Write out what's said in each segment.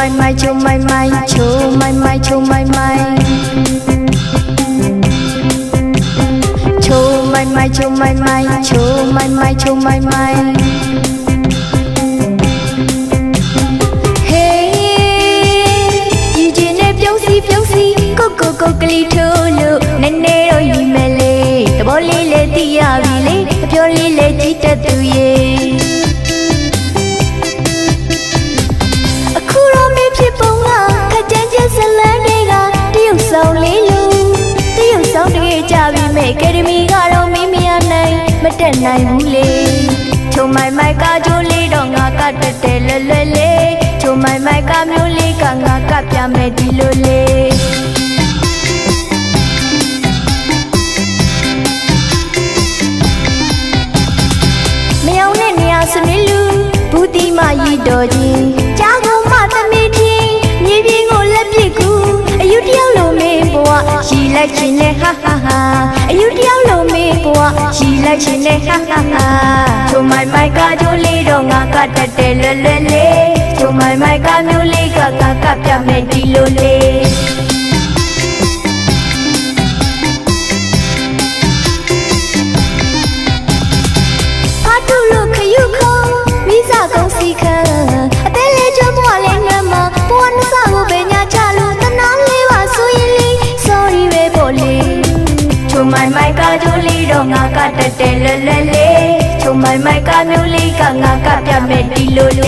mai mai chu mai mai chu mai mai chu mai mai chu mai mai chu mai mai chu mai mai chu mai mai hey you jin ne pyong si ko kli thu lu ne ne ro yi me le ta bo li le ti ya bi le pyo li le ji tat tu ye aku ro me phit pong la kha chan chan salan de ga tiyuk saung le lu tiyuk saung de ja bi me academy ga ro mi mi ya nai ma tat nai bu le chu mai mai ka jo le do nga ka tat te le le le chu mai mai ka myo le ka nga ka pya me di lo leစနေလူဘူးတီမရီတော်ကြီးကြားကုန်မသမီးချင်းမြေပြင်ကိုလက်ပစ်ကူအယူတယောက်လုံးမင်းဘဝရီလိုက်ခြင်းနဲ့ဟာဟာဟာအယူတယောက်လုံးမင်းဘဝရီလိုက်ခြင်းနဲ့ဟာဟာဟာချိုမိုင်မိုက်ကချိုလေးတော့ငါကတတ်တယ်လွယ်လွယ်လေးချိုမိုင်မိုက်ကမျိုးလေးကပြမယ်ဒီလိုလေး公司看，带来这么两人嘛，不管啥我被人家查了，但哪里话所以哩，sorry 为不哩。出买卖个就哩让我个得得了了嘞，出买卖个牛哩个我个表妹滴落嘞。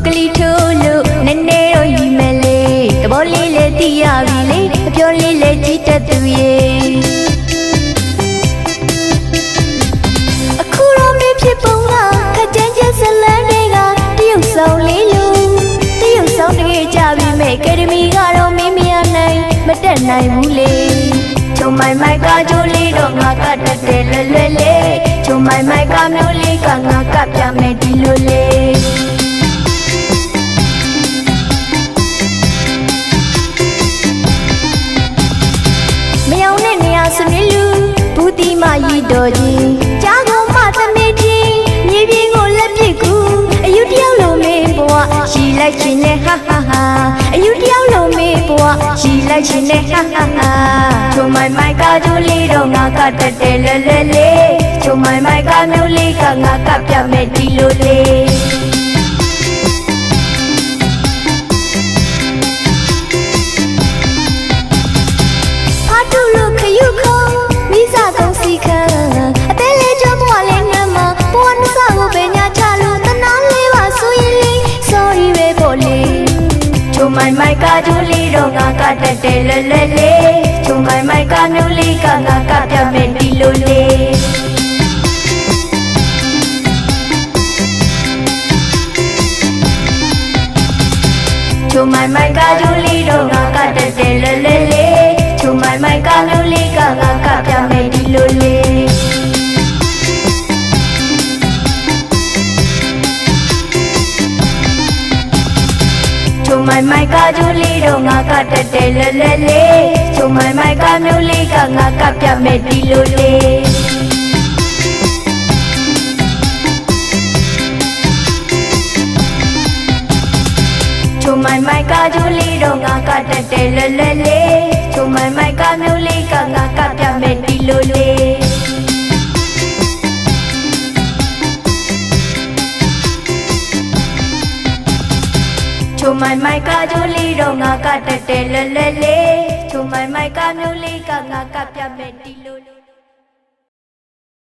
ကလေးထိုးလို့နည်းနည်းတော့ယူမယ်လေတဘောလေးလည်းသိရပြီလေအပြောလေးလည်းကြည့်တတ်သူရဲ့အခုတော့မဖြစ်ပုံကခက်ကြမ်းကြမ်းဇလန်းတွေကတရုတ်ဆောင်လေးလို့တရုတ်ဆောင်တွေကြပြီမဲ့အကယ်ဒမီကတော့မင်းမရနိုင်မတက်နိုင်ဘူးလေချုံမိုင်မိုက်ကကြိုးလေးတော့ငါကတတ်တယ်လွယ်လွယ်လေးချုံမိုင်မိုက်ကမျိုးလေးကငါကပြမယ်ဒီလိုလေးစနေလူဘူးတီမရီတော်ကြီးကြားကုန်မသမီးချင်းမြေပြင်ကိုလက်ပစ်ကူအယူတယောက်လုံးမင်းဘဝရီလိုက်ခြင်းနဲ့ဟာဟာဟာအယူတယောက်လုံးမင်းဘဝရီလိုက်ခြင်းနဲ့ဟာဟာဟာချုံမိုင်မိုက်ကကြိုးလေးတော့ငါကတတ်တယ်လဲလဲလေးချုံမိုင်မိုက်ကမျိုးလေးကငါကပြမယ်ဒီလိုလေးမိုင်မိုက်ကကြိုးလေးတော့ငါကတတ်တယ်လဲလဲလေးချုံမိုင်မိုက်ကမျိုးလေးကငါကပြမယ်ဒီလိုလေးချုံမိုင်မိုက်ကကြိုးလေးတော့ငါကတတ်တယ်လဲလဲလေးချုံမိုင်မိုက်ကမျိုးလေးကငါကပြမယ်ဒီလိုလေးချုံမိုင်မိုက်ကကြိုးလေးတော့ငါကတတ်တယ်လဲလဲလေးချုံမိုင်မိုက်ကမျိုးလေးကငါကပြမယ်ဒီလိုလေးချုံမိုင်မိုက်ကကြိုးလေးတော့ငါကတတ်တယ်လဲလဲလေးချုံမိုင်မိုက်ကမျိုးလေးကငါကပြမယ်ဒီလိုလေးချုံမိုင်မိုက်ကကြိုးလေးတော့ငါကတတ်တယ်လဲလဲလေးချုံမိုင်မိုက်ကမျိုးလေးကငါကပြမယ်ဒီ